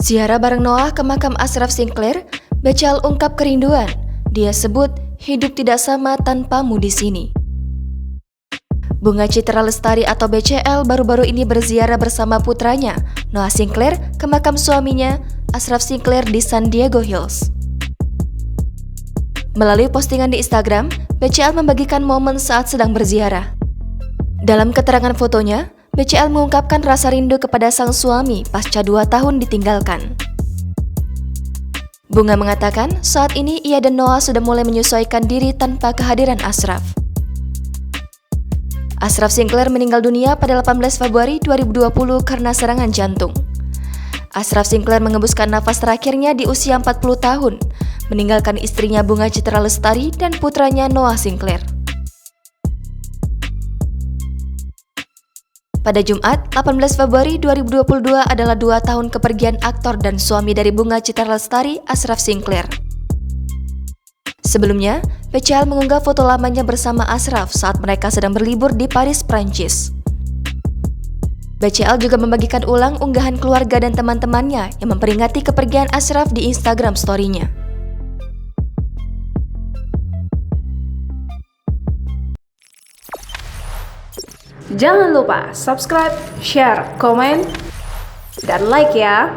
Ziarah bareng Noah ke makam Ashraf Sinclair, Becal ungkap kerinduan. Dia sebut hidup tidak sama tanpamu di sini. Bunga Citra Lestari atau BCL baru-baru ini berziarah bersama putranya, Noah Sinclair, ke makam suaminya, Ashraf Sinclair di San Diego Hills. Melalui postingan di Instagram, BCL membagikan momen saat sedang berziarah. Dalam keterangan fotonya, BCL mengungkapkan rasa rindu kepada sang suami pasca 2 tahun ditinggalkan. Bunga mengatakan saat ini ia dan Noah sudah mulai menyesuaikan diri tanpa kehadiran Ashraf. Ashraf Sinclair meninggal dunia pada 18 Februari 2020 karena serangan jantung. Ashraf Sinclair mengembuskan nafas terakhirnya di usia 40 tahun, meninggalkan istrinya Bunga Citra Lestari dan putranya Noah Sinclair. Pada Jumat, 18 Februari 2022 adalah 2 tahun kepergian aktor dan suami dari Bunga Citra Lestari, Ashraf Sinclair. Sebelumnya, BCL mengunggah foto lamanya bersama Ashraf saat mereka sedang berlibur di Paris, Prancis. BCL juga membagikan ulang unggahan keluarga dan teman-temannya yang memperingati kepergian Ashraf di Instagram story-nya. Jangan lupa subscribe, share, komen, dan like ya!